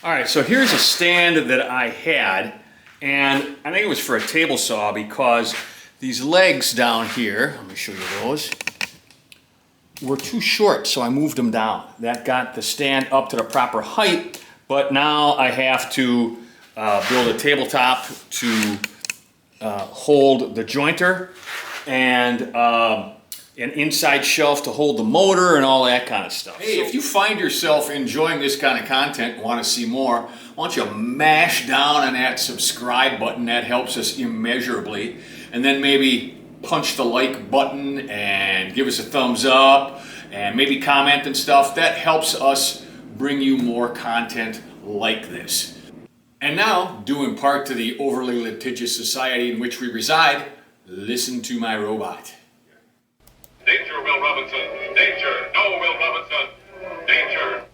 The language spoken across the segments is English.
All right, so here's a stand that I had, and I think it was for a table saw because these legs down here, let me show you those, were too short, so I moved them down. That got the stand up to the proper height, but now I have to build a tabletop to hold the jointer and an inside shelf to hold the motor and all that kind of stuff. Hey, if you find yourself enjoying this kind of content and want to see more, why don't you mash down on that subscribe button? That helps us immeasurably. And then maybe punch the like button and give us a thumbs up and maybe comment and stuff. That helps us bring you more content like this. And now, due in part to the overly litigious society in which we reside, listen to my robot. Danger, Will Robinson! Danger! No, Will Robinson! Danger!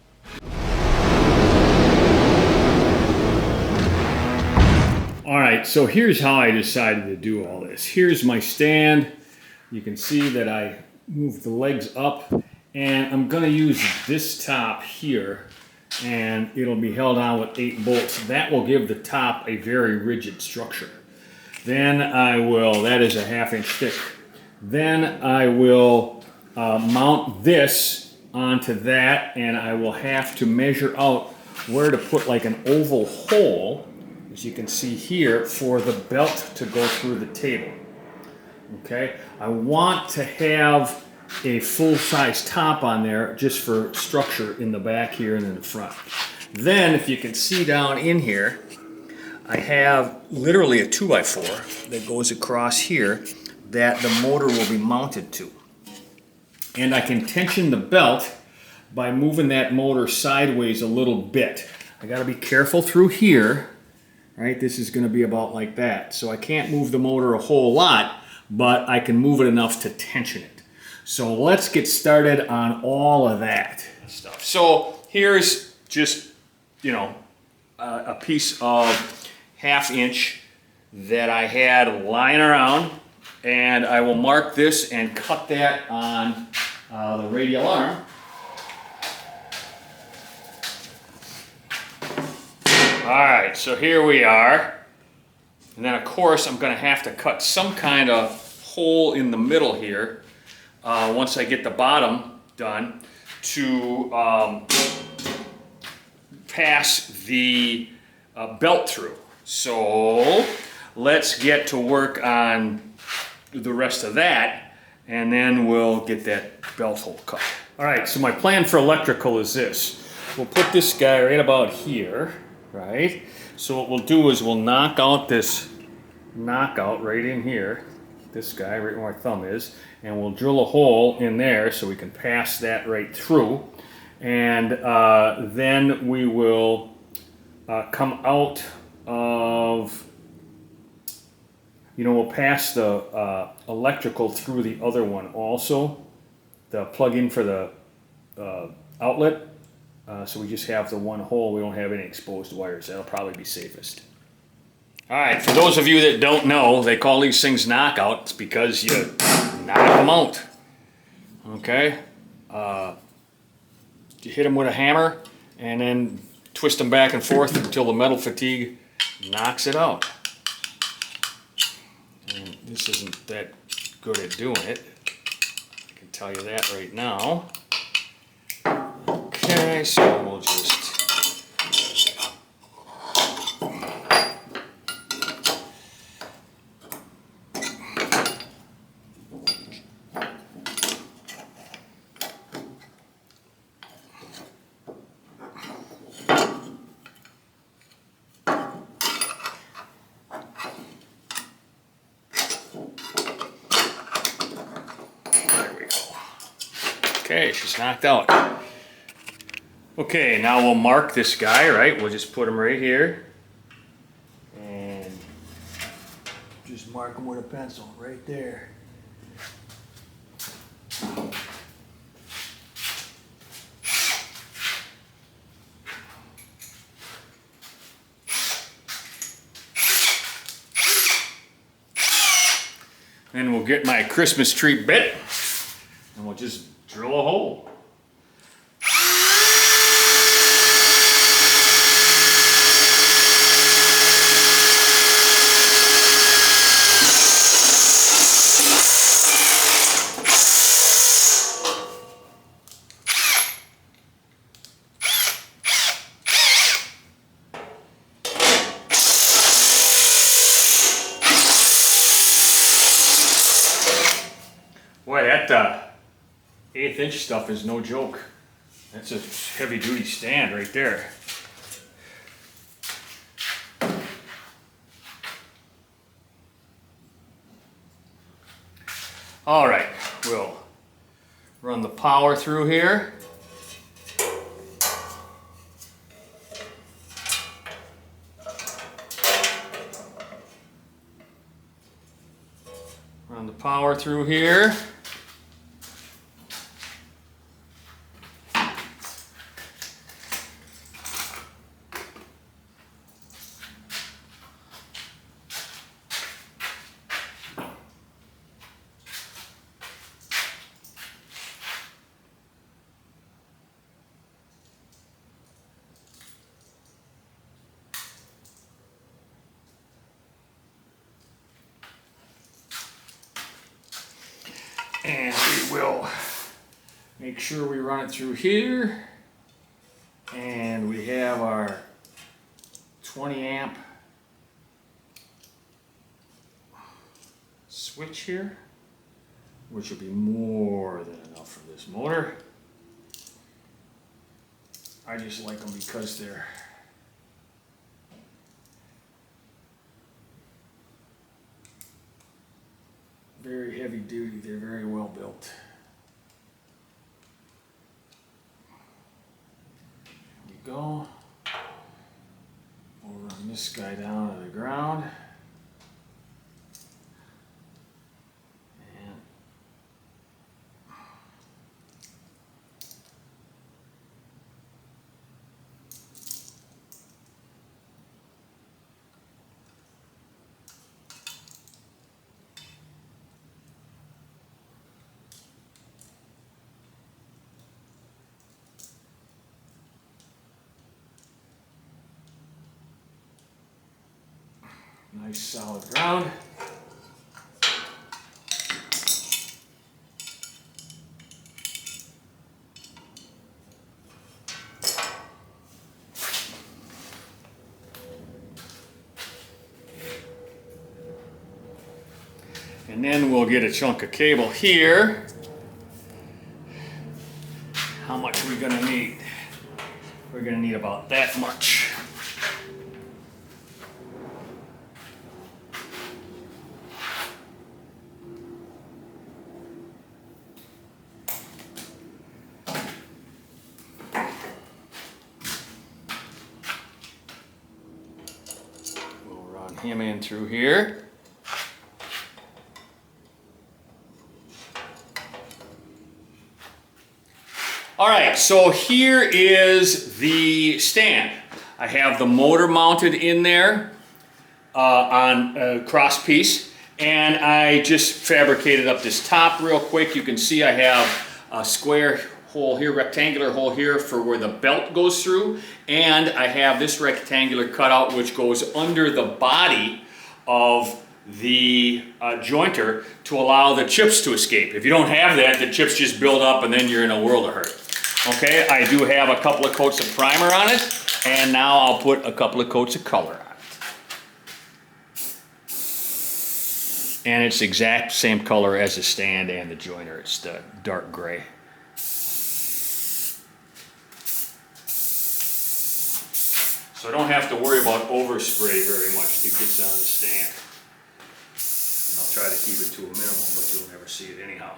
All right, so here's how I decided to do all this. Here's my stand. You can see that I moved the legs up, and I'm gonna use this top here, and it'll be held on with 8 bolts. That will give the top a very rigid structure. Then I will, that is a 1/2 inch thick. Then I will mount this onto that, and I will have to measure out where to put like an oval hole, as you can see here, for the belt to go through the table. Okay, I want to have a full-size top on there just for structure in the back here and in the front. Then, if you can see down in here, I have literally a 2x4 that goes across here that the motor will be mounted to. And I can tension the belt by moving that motor sideways a little bit. I gotta be careful through here, right? This is gonna be about like that. So I can't move the motor a whole lot, but I can move it enough to tension it. So let's get started on all of that stuff. So here's just, you know, a piece of 1/2 inch that I had lying around, and I will mark this and cut that on the radial arm. All right, so here we are. And then of course I'm gonna have to cut some kind of hole in the middle here once I get the bottom done to pass the belt through. So let's get to work on the rest of that, and then we'll get that belt hole cut. All right, so my plan for electrical is this. We'll put this guy right about here, right? So what we'll do is we'll knock out this knockout right in here, this guy right where my thumb is, and we'll drill a hole in there so we can pass that right through. And then we will come out of, you know, we'll pass the electrical through the other one also, the plug-in for the outlet. So we just have the one hole. We don't have any exposed wires. That'll probably be safest. All right, for those of you that don't know, they call these things knockouts because you knock them out. Okay? You hit them with a hammer and then twist them back and forth until the metal fatigue knocks it out. And this isn't that good at doing it. I can tell you that right now. Okay, so we'll just... Okay, she's knocked out. Okay, now we'll mark this guy, right? We'll just put him right here. And just mark him with a pencil right there. Then we'll get my Christmas tree bit and we'll just drill a hole. that 1/8 inch stuff is no joke. That's a heavy duty stand right there. All right, we'll run the power through here. Run the power through here. And we will make sure we run it through here. And we have our 20 amp switch here, which will be more than enough for this motor. I just like them because they're very heavy duty, they're very well built. There we go. We'll run this guy down to the ground. And nice solid ground. And then we'll get a chunk of cable here. How much are we gonna need? We're gonna need about that much. Him in through here. All right, so here is the stand. I have the motor mounted in there on a cross piece, and I just fabricated up this top real quick. You can see I have a square hole here, rectangular hole here for where the belt goes through, and I have this rectangular cutout which goes under the body of the jointer to allow the chips to escape. If you don't have that, the chips just build up and then you're in a world of hurt. Okay, I do have a couple of coats of primer on it, and now I'll put a couple of coats of color on it. And it's the exact same color as the stand and the jointer. It's the dark gray. So I don't have to worry about overspray very much that gets on the stand. And I'll try to keep it to a minimum, but you'll never see it anyhow.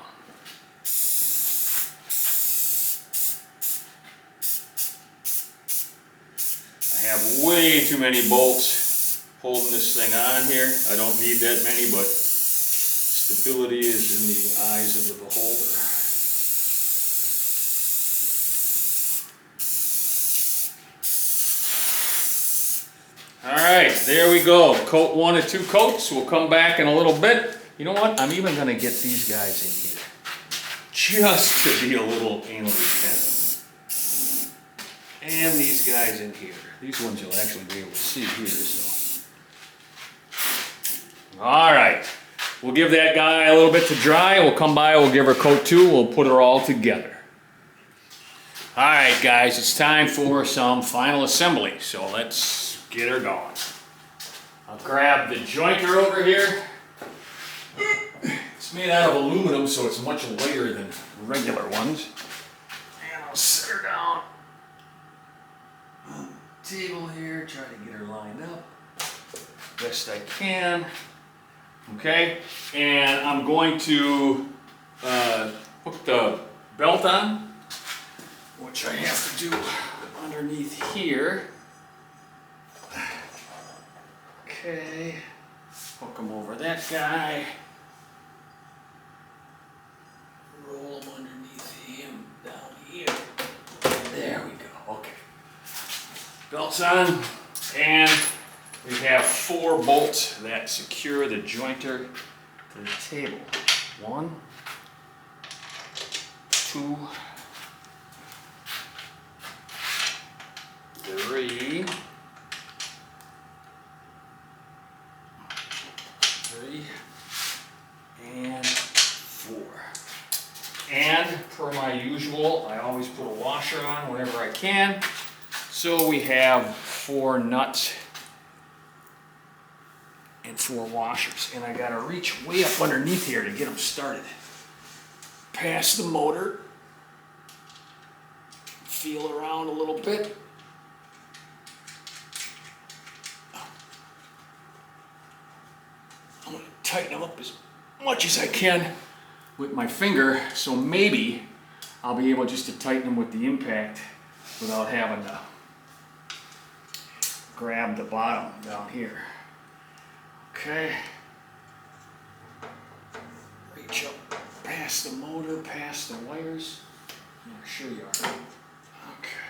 I have way too many bolts holding this thing on here. I don't need that many, but stability is in the eyes of the beholder. Alright, there we go. Coat 1 or 2 coats. We'll come back in a little bit. You know what? I'm even going to get these guys in here. Just to be a little anally tender. And these guys in here. These ones you'll actually be able to see here. So. Alright. We'll give that guy a little bit to dry. We'll come by. We'll give her coat 2. We'll put her all together. Alright guys, it's time for some final assembly. So let's get her going. I'll grab the jointer over here. It's made out of aluminum, so it's much lighter than regular ones. And I'll set her down on the table here, try to get her lined up best I can. Okay, and I'm going to hook the belt on, which I have to do underneath here. Okay, hook them over that guy. Roll them underneath him down here. There we go. Okay. Belt's on, and we have 4 bolts that secure the jointer to the table. 1, 2, 3, 3, and 4. And per my usual, I always put a washer on whenever I can. So we have 4 nuts and 4 washers. And I gotta reach way up underneath here to get them started. Pass the motor. Feel around a little bit. I'm gonna tighten them up as much as I can with my finger, so maybe I'll be able just to tighten them with the impact without having to grab the bottom down here. Okay. Reach up past the motor, past the wires. I'm sure you are. Okay.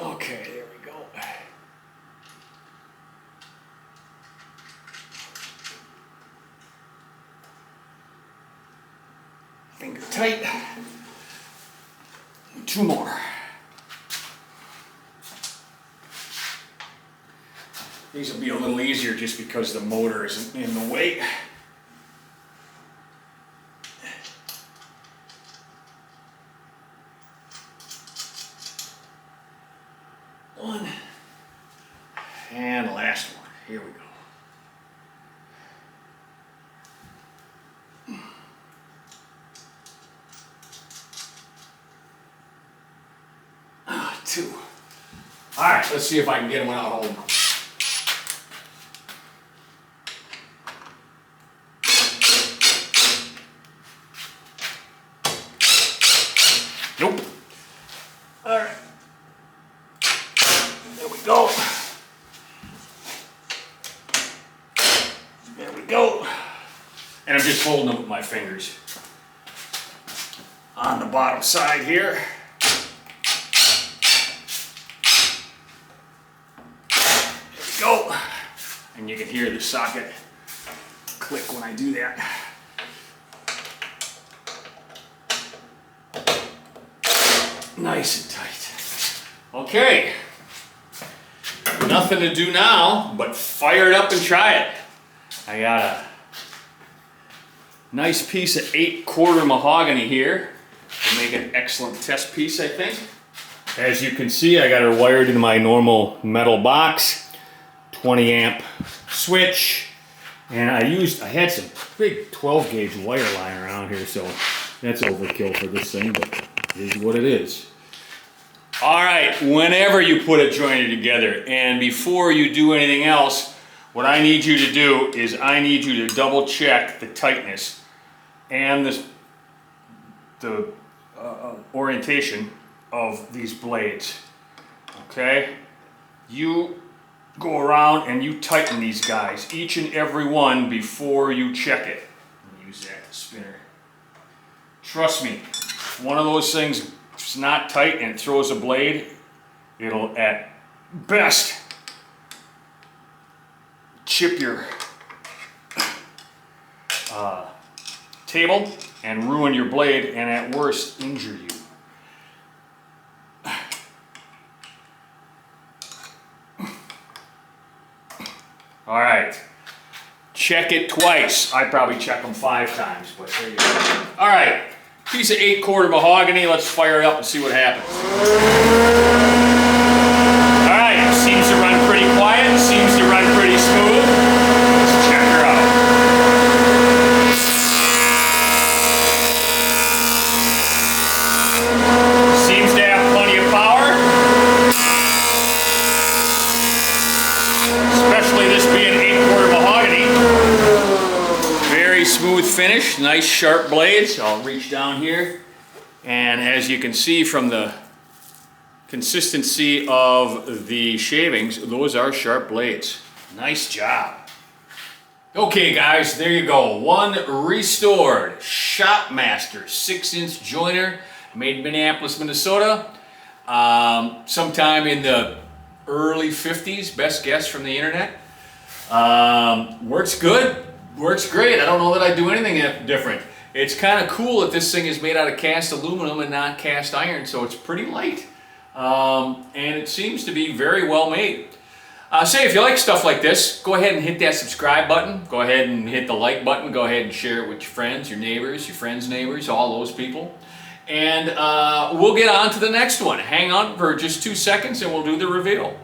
Okay, there we go. Finger tight. 2 more. These will be a little easier just because the motor isn't in the way. One. And last one. Here we go. Two. All right, let's see if I can get them without holding them. Nope. All right. There we go. There we go. And I'm just holding them with my fingers on the bottom side here. Go, and you can hear the socket click when I do that. Nice and tight. Okay, nothing to do now but fire it up and try it. I got a nice piece of 8/4 mahogany here to make an excellent test piece, I think. As you can see, I got her wired into my normal metal box. 20 amp switch, and I had some big 12 gauge wire lying around here, so that's overkill for this thing, but it is what it is. All right, whenever you put a joiner together and before you do anything else, what I need you to do is I need you to double check the tightness and the orientation of these blades. Okay, you go around and you tighten these guys, each and every one, before you check it. Use that spinner. Trust me, if one of those things is not tight and throws a blade, it'll at best chip your table and ruin your blade, and at worst injure you. All right, check it twice. I probably check them 5 times, but there you go. All right, piece of 8/4 mahogany. Let's fire it up and see what happens. All right, seems to run pretty quiet, seems to run pretty smooth. Let's check her out. finish, nice sharp blades. I'll reach down here, and as you can see from the consistency of the shavings, those are sharp blades. Nice job. Okay guys, there you go. One restored Shopmaster 6-inch joiner, made in Minneapolis, Minnesota. Sometime in the early 50s, best guess from the internet. Works good, works great. I don't know that I'd do anything different. It's kind of cool that this thing is made out of cast aluminum and not cast iron, so it's pretty light. And it seems to be very well made. Say if you like stuff like this, go ahead and hit that subscribe button. Go ahead and hit the like button. Go ahead and share it with your friends, your neighbors, your friends' neighbors, all those people. And we'll get on to the next one. Hang on for just 2 seconds and we'll do the reveal.